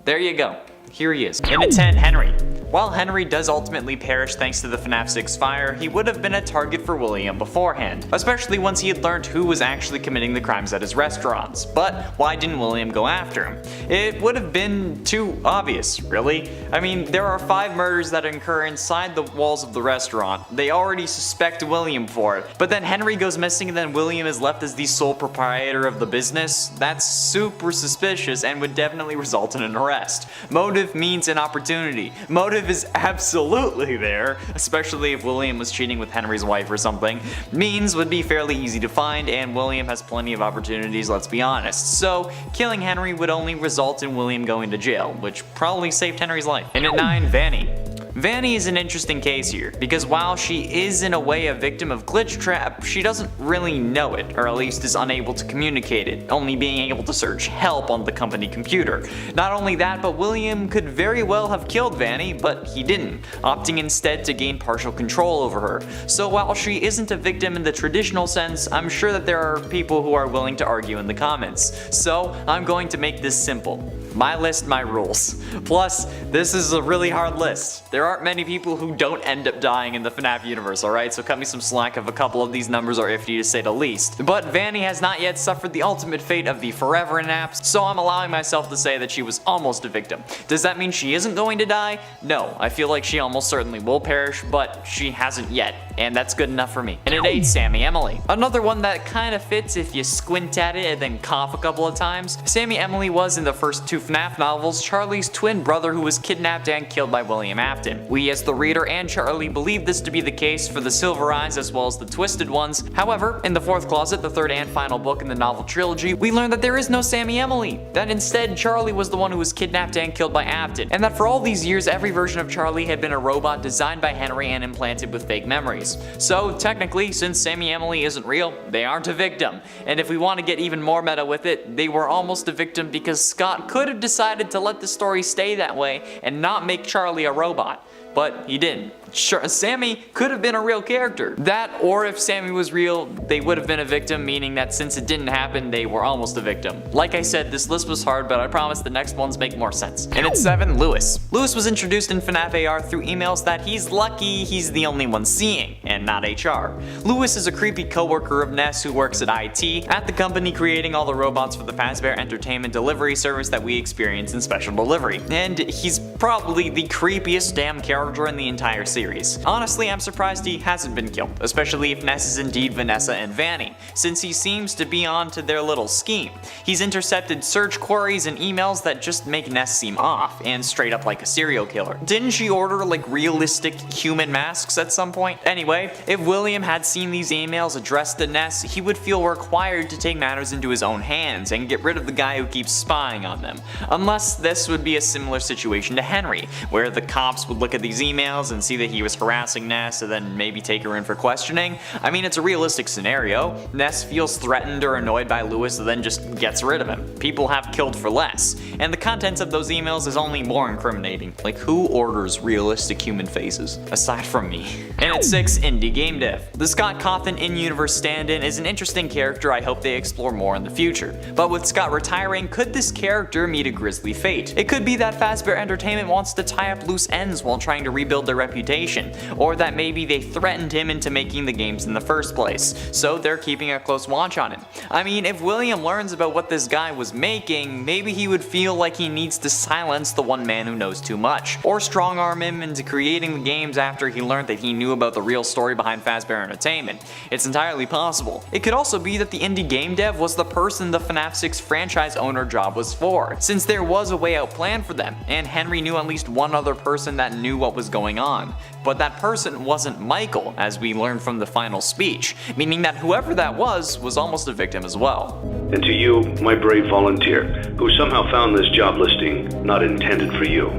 there you go. Here he is. In at 10, Henry. While Henry does ultimately perish thanks to the FNAF 6 fire, he would have been a target for William beforehand, especially once he had learned who was actually committing the crimes at his restaurants. But why didn't William go after him? It would have been too obvious, really. I mean, there are 5 murders that occur inside the walls of the restaurant. They already suspect William for it. But then Henry goes missing and then William is left as the sole proprietor of the business. That's super suspicious and would definitely result in an arrest. Motive means an opportunity. Motive is absolutely there, especially if William was cheating with Henry's wife or something. Means would be fairly easy to find, and William has plenty of opportunities, let's be honest. So, killing Henry would only result in William going to jail, which probably saved Henry's life. And at 9, Vanny. Vanny is an interesting case here, because while she is in a way a victim of Glitch Trap, she doesn't really know it, or at least is unable to communicate it, only being able to search help on the company computer. Not only that, but William could very well have killed Vanny, but he didn't, opting instead to gain partial control over her. So while she isn't a victim in the traditional sense, I'm sure that there are people who are willing to argue in the comments. So I'm going to make this simple. My list, my rules. Plus, this is a really hard list. There aren't many people who don't end up dying in the FNAF universe, alright? So cut me some slack if a couple of these numbers are iffy to say the least. But Vanny has not yet suffered the ultimate fate of the forever naps, so I'm allowing myself to say that she was almost a victim. Does that mean she isn't going to die? No, I feel like she almost certainly will perish, but she hasn't yet. and that's good enough for me. And it ain't Sammy Emily. Another one that kind of fits if you squint at it and then cough a couple of times. Sammy Emily was in the first 2 FNAF novels Charlie's twin brother who was kidnapped and killed by William Afton. We as the reader and Charlie believe this to be the case for the Silver Eyes as well as the Twisted Ones. However, in the Fourth Closet, the third and final book in the novel trilogy, we learn that there is no Sammy Emily, that instead Charlie was the one who was kidnapped and killed by Afton, and that for all these years every version of Charlie had been a robot designed by Henry and implanted with fake memories. So technically, since Sammy Emily isn't real, they aren't a victim. And if we want to get even more meta with it, they were almost a victim because Scott could have decided to let the story stay that way and not make Charlie a robot. But he didn't. Sure, Sammy could have been a real character. That, or if Sammy was real, they would have been a victim, meaning that since it didn't happen, they were almost a victim. Like I said, this list was hard, but I promise the next ones make more sense. And at 7, Lewis. Lewis was introduced in FNAF AR through emails that he's lucky he's the only one seeing, and not HR. Lewis is a creepy coworker of Ness who works at IT, at the company creating all the robots for the Fazbear Entertainment delivery service that we experience in Special Delivery. And he's probably the creepiest damn character in the entire series. Honestly, I'm surprised he hasn't been killed, especially if Ness is indeed Vanessa and Vanny, since he seems to be on to their little scheme. He's intercepted search queries and emails that just make Ness seem off, and straight up like a serial killer. Didn't she order like realistic human masks at some point? Anyway, if William had seen these emails addressed to Ness, he would feel required to take matters into his own hands and get rid of the guy who keeps spying on them. Unless this would be a similar situation to Henry, where the cops would look at these emails and see that he was harassing Ness and then maybe take her in for questioning. I mean, it's a realistic scenario. Ness feels threatened or annoyed by Lewis and then just gets rid of him. People have killed for less. And the contents of those emails is only more incriminating. Like, who orders realistic human faces? Aside from me. And at 6, Indie Game Dev. The Scott Cawthon in-universe stand-in is an interesting character I hope they explore more in the future. But with Scott retiring, could this character meet a grisly fate? It could be that Fazbear Entertainment wants to tie up loose ends while trying to rebuild their reputation, or that maybe they threatened him into making the games in the first place, so they're keeping a close watch on him. I mean, if William learns about what this guy was making, maybe he would feel like he needs to silence the one man who knows too much, or strong-arm him into creating the games after he learned that he knew about the real story behind Fazbear Entertainment. It's entirely possible. It could also be that the indie game dev was the person the FNAF 6 franchise owner job was for, since there was a way out plan for them, and Henry knew at least one other person that knew what was going on. But that person wasn't Michael, as we learned from the final speech, meaning that whoever that was almost a victim as well. And to you, my brave volunteer, who somehow found this job listing not intended for you.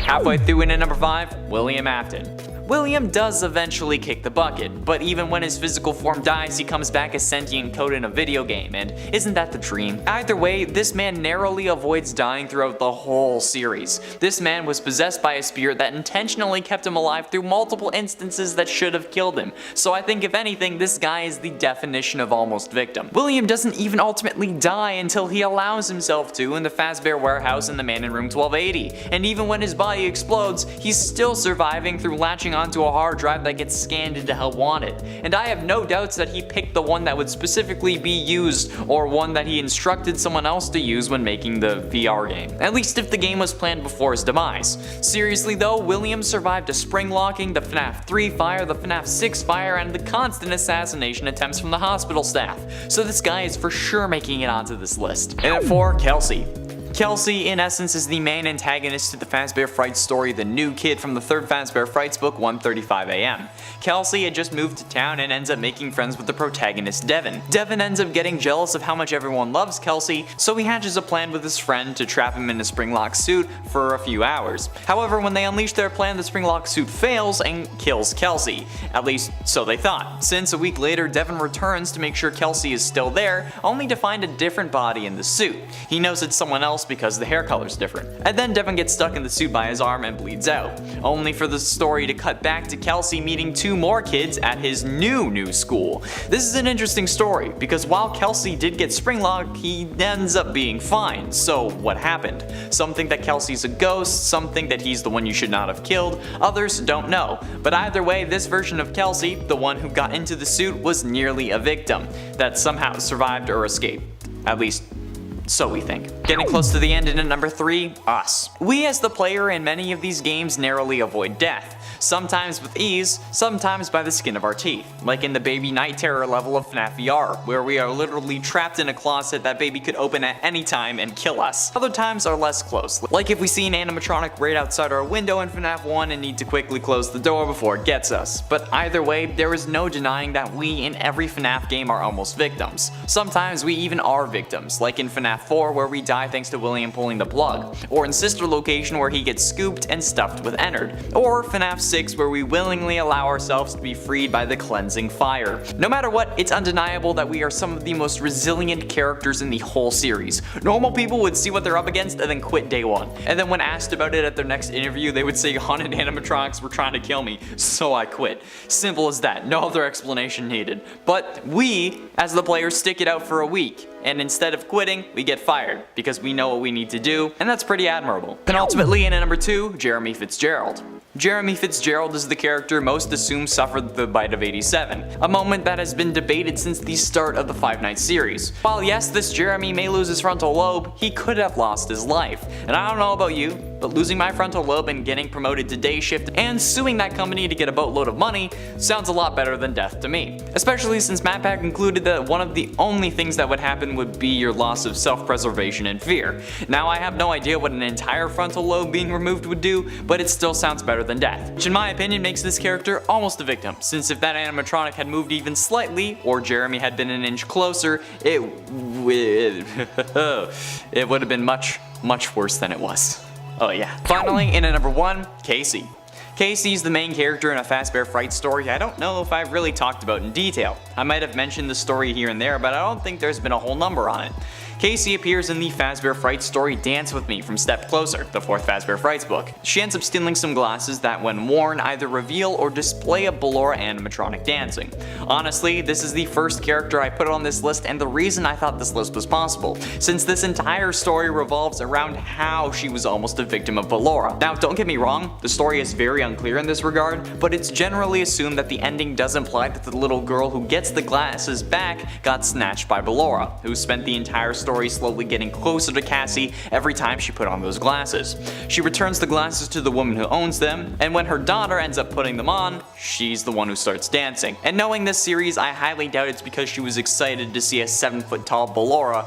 Halfway through in at number 5, William Afton. William does eventually kick the bucket, but even when his physical form dies, he comes back as sentient code in a video game, and isn't that the dream? Either way, this man narrowly avoids dying throughout the whole series. This man was possessed by a spirit that intentionally kept him alive through multiple instances that should have killed him, so I think if anything, this guy is the definition of almost victim. William doesn't even ultimately die until he allows himself to in the Fazbear warehouse in the Man in Room 1280, and even when his body explodes, he's still surviving through latching onto a hard drive that gets scanned into Help Wanted. And I have no doubts that he picked the one that would specifically be used, or one that he instructed someone else to use when making the VR game. At least if the game was planned before his demise. Seriously though, William survived a spring locking, the FNAF 3 fire, the FNAF 6 fire, and the constant assassination attempts from the hospital staff. So this guy is for sure making it onto this list. And at 4, Kelsey. Kelsey, in essence, is the main antagonist to the Fazbear Frights story, the new kid from the third Fazbear Frights book, 1:35 AM. Kelsey had just moved to town and ends up making friends with the protagonist, Devin. Devin ends up getting jealous of how much everyone loves Kelsey, so he hatches a plan with his friend to trap him in a springlock suit for a few hours. However, when they unleash their plan, the springlock suit fails and kills Kelsey. At least, so they thought. Since a week later, Devin returns to make sure Kelsey is still there, only to find a different body in the suit. He knows it's someone else because the hair color's different. And then Devin gets stuck in the suit by his arm and bleeds out, only for the story to cut back to Kelsey meeting 2 more kids at his new school. This is an interesting story, because while Kelsey did get springlocked, he ends up being fine. So what happened? Some think that Kelsey's a ghost, some think that he's the one you should not have killed, others don't know. But either way, this version of Kelsey, the one who got into the suit, was nearly a victim that somehow survived or escaped. At least So we think. Getting close to the end, and at number 3, us. We as the player in many of these games narrowly avoid death. Sometimes with ease, sometimes by the skin of our teeth, like in the Baby Night Terror level of FNAF VR, where we are literally trapped in a closet that Baby could open at any time and kill us. Other times are less close, like if we see an animatronic right outside our window in FNAF 1 and need to quickly close the door before it gets us. But either way, there is no denying that we in every FNAF game are almost victims. Sometimes we even are victims, like in FNAF 4 where we die thanks to William pulling the plug, or in Sister Location where he gets scooped and stuffed with Ennard, or FNAF 6 where we willingly allow ourselves to be freed by the cleansing fire. No matter what, it's undeniable that we are some of the most resilient characters in the whole series. Normal people would see what they're up against and then quit day one. And then when asked about it at their next interview, they would say haunted animatronics were trying to kill me, so I quit. Simple as that, no other explanation needed. But we, as the players, stick it out for a week. And instead of quitting, we get fired, because we know what we need to do, and that's pretty admirable. Penultimately, and at number 2, Jeremy Fitzgerald. Jeremy Fitzgerald is the character most assumed suffered the bite of 87, a moment that has been debated since the start of the Five Nights series. While yes, this Jeremy may lose his frontal lobe, he could have lost his life. And I don't know about you, but losing my frontal lobe and getting promoted to day shift and suing that company to get a boatload of money sounds a lot better than death to me. Especially since MatPack concluded that one of the only things that would happen would be your loss of self-preservation and fear. Now I have no idea what an entire frontal lobe being removed would do, but it still sounds better than death. Which in my opinion makes this character almost a victim, since if that animatronic had moved even slightly, or Jeremy had been an inch closer, it would have been much worse than it was. Oh yeah. Finally, in at number 1, Casey. Casey's the main character in a Fazbear Fright story I don't know if I've really talked about in detail. I might have mentioned the story here and there, but I don't think there's been a whole number on it. Casey appears in the Fazbear Fright story Dance With Me from Step Closer, the 4th Fazbear Frights book. She ends up stealing some glasses that when worn either reveal or display a Ballora animatronic dancing. Honestly, this is the first character I put on this list and the reason I thought this list was possible, since this entire story revolves around how she was almost a victim of Ballora. Now don't get me wrong, the story is very unclear in this regard, but it's generally assumed that the ending does imply that the little girl who gets the glasses back got snatched by Ballora, who spent the entire story slowly getting closer to Cassie every time she put on those glasses. She returns the glasses to the woman who owns them, and when her daughter ends up putting them on, she's the one who starts dancing. And knowing this series, I highly doubt it's because she was excited to see a 7-foot-tall Ballora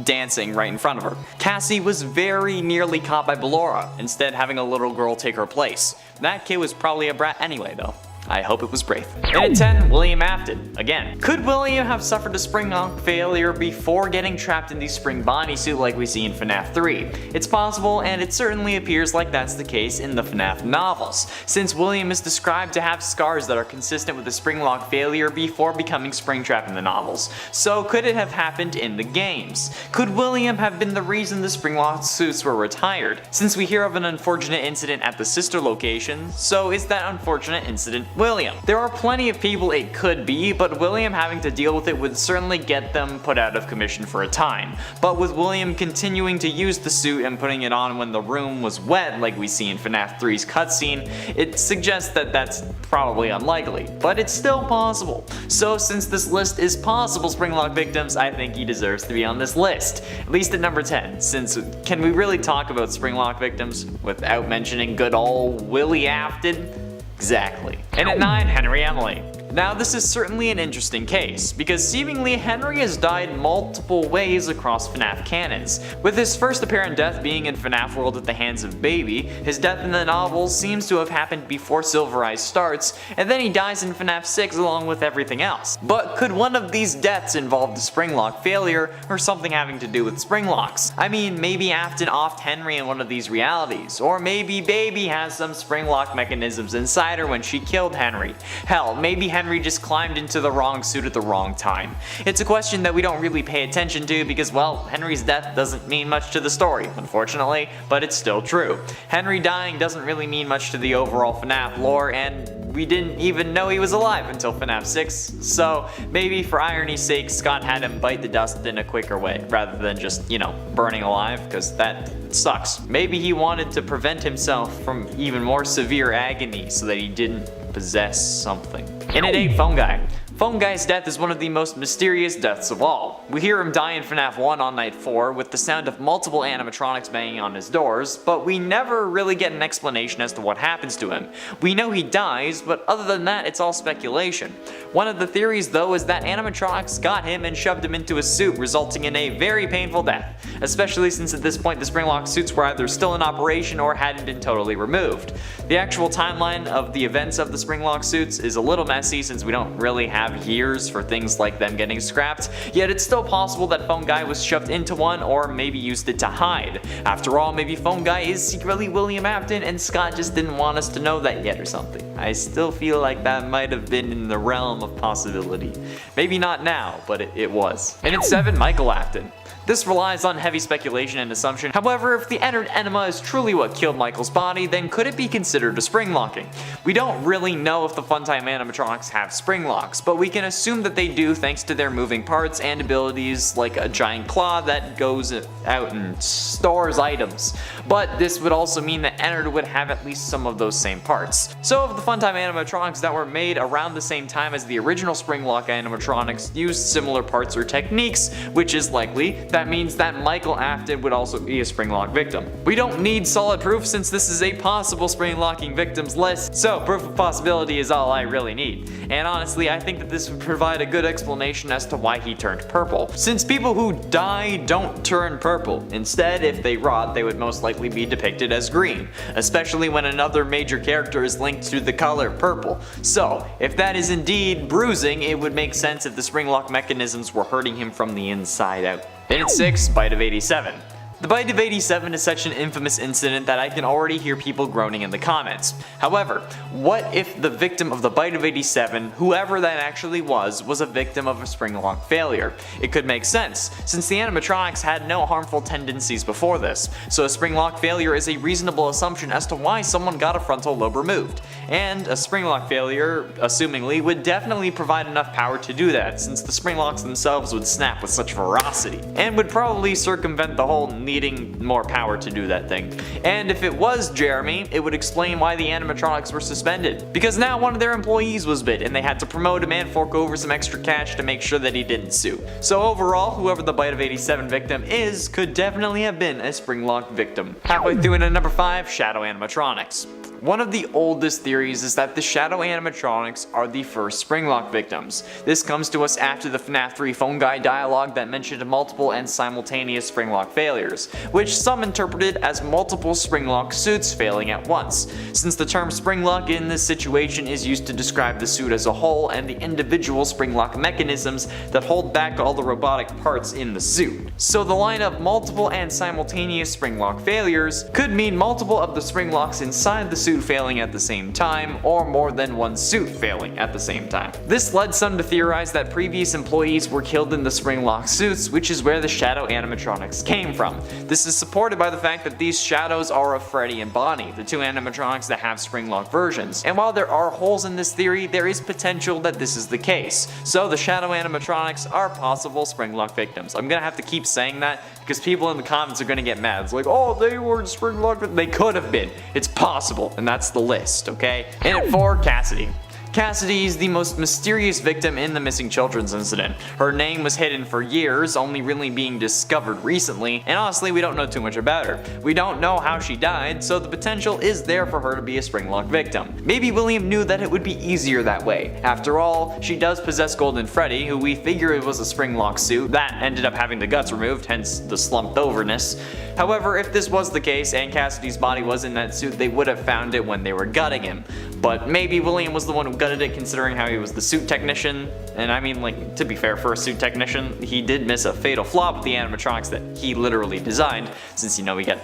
dancing right in front of her. Cassie was very nearly caught by Ballora, instead having a little girl take her place. That kid was probably a brat anyway though. I hope it was brave. And at 10, William Afton. Again, could William have suffered a spring lock failure before getting trapped in the spring bodysuit like we see in FNAF 3? It's possible, and it certainly appears like that's the case in the FNAF novels, since William is described to have scars that are consistent with the spring lock failure before becoming springtrapped in the novels. So could it have happened in the games? Could William have been the reason the spring lock suits were retired? Since we hear of an unfortunate incident at the sister location, so is that unfortunate incident William? There are plenty of people it could be, but William having to deal with it would certainly get them put out of commission for a time. But with William continuing to use the suit and putting it on when the room was wet like we see in FNAF 3's cutscene, it suggests that that's probably unlikely, but it's still possible. So since this list is possible springlock victims, I think he deserves to be on this list, at least at number 10, since can we really talk about springlock victims without mentioning good old Willie Afton? Exactly. And at 9, Henry Emily. Now this is certainly an interesting case, because seemingly Henry has died multiple ways across FNAF canons, with his first apparent death being in FNAF World at the hands of Baby. His death in the novels seems to have happened before Silver Eyes starts, and then he dies in FNAF 6 along with everything else. But could one of these deaths involve the springlock failure, or something having to do with springlocks? I mean, maybe Afton offed Henry in one of these realities, or maybe Baby has some springlock mechanisms inside her when she killed Henry. Hell, maybe Henry just climbed into the wrong suit at the wrong time. It's a question that we don't really pay attention to because, well, Henry's death doesn't mean much to the story, unfortunately, but it's still true. Henry dying doesn't really mean much to the overall FNAF lore, and we didn't even know he was alive until FNAF 6, so maybe for irony's sake, Scott had him bite the dust in a quicker way, rather than just, burning alive, because that sucks. Maybe he wanted to prevent himself from even more severe agony so that he didn't possess something. And at 8, Phone Guy. Phone Guy's death is one of the most mysterious deaths of all. We hear him die in FNAF 1 on night 4 with the sound of multiple animatronics banging on his doors, but we never really get an explanation as to what happens to him. We know he dies, but other than that it's all speculation. One of the theories though is that animatronics got him and shoved him into a suit, resulting in a very painful death, especially since at this point the spring-lock suits were either still in operation or hadn't been totally removed. The actual timeline of the events of the spring-lock suits is a little messy since we don't really have years for things like them getting scrapped, yet it's still possible that Phone Guy was shoved into one or maybe used it to hide. After all, maybe Phone Guy is secretly William Afton and Scott just didn't want us to know that yet or something. I still feel like that might have been in the realm of possibility. Maybe not now, but it was. And at 7, Michael Afton. This relies on heavy speculation and assumption. However, if the entered enema is truly what killed Michael's body, then could it be considered a spring locking? We don't really know if the Funtime animatronics have spring locks, but we can assume that they do thanks to their moving parts and abilities like a giant claw that goes out and stores items. But this would also mean that Ennard would have at least some of those same parts. So if the Funtime animatronics that were made around the same time as the original spring lock animatronics used similar parts or techniques, which is likely, that means that Michael Afton would also be a spring lock victim. We don't need solid proof since this is a possible spring locking victims list, so proof of possibility is all I really need. And honestly, I think that this would provide a good explanation as to why he turned purple. Since people who die don't turn purple. Instead, if they rot, they would most likely be depicted as green, especially when another major character is linked to the color purple. So, if that is indeed bruising, it would make sense if the spring lock mechanisms were hurting him from the inside out. And at 6, Bite of 87. The Bite of 87 is such an infamous incident that I can already hear people groaning in the comments. However, what if the victim of the Bite of 87, whoever that actually was a victim of a spring lock failure? It could make sense, since the animatronics had no harmful tendencies before this, so a spring lock failure is a reasonable assumption as to why someone got a frontal lobe removed. And a spring lock failure, assumingly, would definitely provide enough power to do that, since the spring locks themselves would snap with such ferocity, and would probably circumvent the whole needing more power to do that thing. And if it was Jeremy, it would explain why the animatronics were suspended, because now one of their employees was bit and they had to promote him and fork over some extra cash to make sure that he didn't sue. So overall, whoever the Bite of 87 victim is could definitely have been a spring lock victim. Halfway through into number 5, Shadow animatronics. One of the oldest theories is that the Shadow animatronics are the first springlock victims. This comes to us after the FNAF 3 Phone Guy dialogue that mentioned multiple and simultaneous springlock failures, which some interpreted as multiple springlock suits failing at once, since the term springlock in this situation is used to describe the suit as a whole and the individual springlock mechanisms that hold back all the robotic parts in the suit. So the line of multiple and simultaneous springlock failures could mean multiple of the springlocks inside the suit failing at the same time, or more than one suit failing at the same time. This led some to theorize that previous employees were killed in the springlock suits, which is where the Shadow animatronics came from. This is supported by the fact that these shadows are of Freddy and Bonnie, the two animatronics that have springlock versions. And while there are holes in this theory, there is potential that this is the case. So the Shadow animatronics are possible springlock victims. I'm gonna have to keep saying that because people in the comments are gonna get mad. It's like, oh, they weren't springlock, they could have been. It's possible. And that's the list, okay? And at 4, Cassidy. Cassidy is the most mysterious victim in the missing children's incident. Her name was hidden for years, only really being discovered recently, and honestly we don't know too much about her. We don't know how she died, so the potential is there for her to be a springlock victim. Maybe William knew that it would be easier that way. After all, she does possess Golden Freddy, who we figure it was a springlock suit that ended up having the guts removed, hence the slumped overness. However, if this was the case and Cassidy's body was in that suit, they would have found it when they were gutting him. But maybe William was the one who gutted it considering how he was the suit technician. And I mean, like, to be fair, for a suit technician, he did miss a fatal flaw with the animatronics that he literally designed, since, you know, he got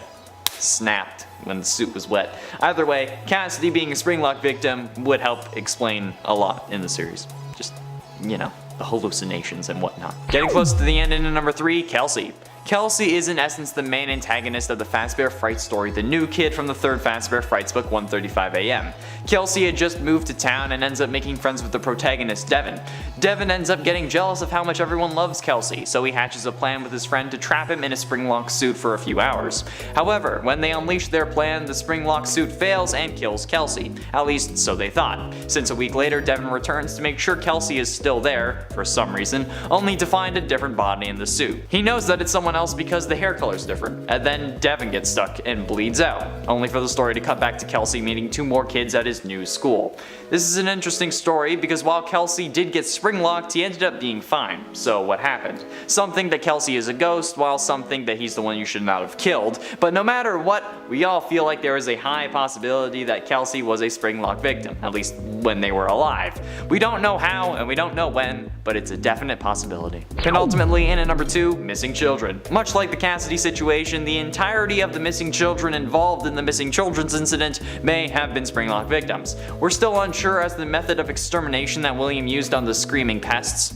snapped when the suit was wet. Either way, Cassidy being a springlock victim would help explain a lot in the series. Just, you know, the hallucinations and whatnot. Getting close to the end into number 3, Kelsey. Kelsey is in essence the main antagonist of the Fazbear Fright story, the new kid from the third Fazbear Frights book 1:35 AM. Kelsey had just moved to town and ends up making friends with the protagonist Devin. Devin ends up getting jealous of how much everyone loves Kelsey, so he hatches a plan with his friend to trap him in a springlock suit for a few hours. However, when they unleash their plan, the springlock suit fails and kills Kelsey. At least, so they thought. Since a week later, Devin returns to make sure Kelsey is still there, for some reason, only to find a different body in the suit. He knows that it's someone else because the hair color's different, and then Devin gets stuck and bleeds out, only for the story to cut back to Kelsey meeting 2 more kids at his new school. This is an interesting story because while Kelsey did get springlocked, he ended up being fine. So what happened? Some think that Kelsey is a ghost, while some think that he's the one you should not have killed. But no matter what, we all feel like there is a high possibility that Kelsey was a springlock victim, at least when they were alive. We don't know how and we don't know when, but it's a definite possibility. Penultimately, in at number 2, missing children. Much like the Cassidy situation, the entirety of the missing children involved in the missing children's incident may have been springlock victims. We're still unsure as to the method of extermination that William used on the screaming pests.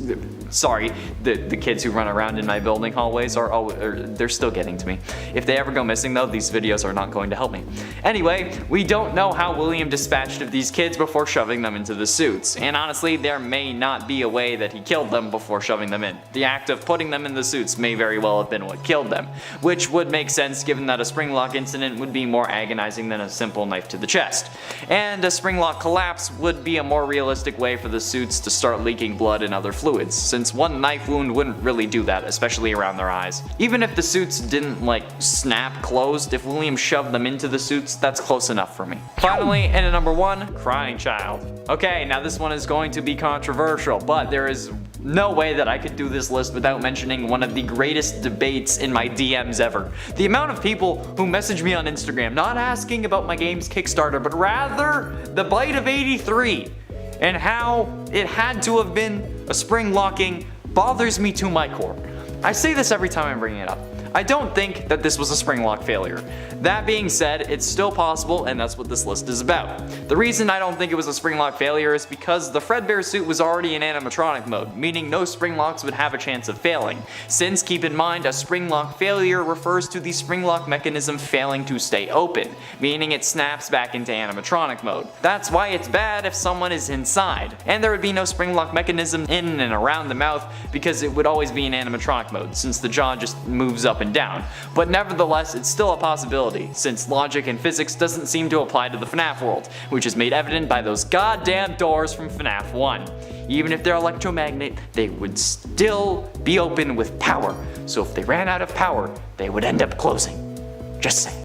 Sorry, the kids who run around in my building hallways they're still getting to me. If they ever go missing though, these videos are not going to help me. Anyway, we don't know how William dispatched of these kids before shoving them into the suits, and honestly there may not be a way that he killed them before shoving them in. The act of putting them in the suits may very well have been what killed them, which would make sense given that a springlock incident would be more agonizing than a simple knife to the chest. And a springlock collapse would be a more realistic way for the suits to start leaking blood and other fluids, since one knife wound wouldn't really do that, especially around their eyes. Even if the suits didn't snap closed, if William shoved them into the suits, that's close enough for me. Finally, in at number 1, crying child. Okay, now this one is going to be controversial, but there is no way that I could do this list without mentioning one of the greatest debates in my DMs ever. The amount of people who message me on Instagram not asking about my game's Kickstarter, but rather the bite of 83 and how it had to have been a spring locking bothers me to my core. I say this every time I bring it up. I don't think that this was a spring lock failure. That being said, it's still possible, and that's what this list is about. The reason I don't think it was a spring lock failure is because the Fredbear suit was already in animatronic mode, meaning no spring locks would have a chance of failing. Since, keep in mind, a spring lock failure refers to the spring lock mechanism failing to stay open, meaning it snaps back into animatronic mode. That's why it's bad if someone is inside, and there would be no spring lock mechanism in and around the mouth because it would always be in animatronic mode, since the jaw just moves up and down. But nevertheless, it's still a possibility, since logic and physics doesn't seem to apply to the FNAF world, which is made evident by those goddamn doors from FNAF 1. Even if they're electromagnet, they would still be open with power, so if they ran out of power, they would end up closing. Just saying.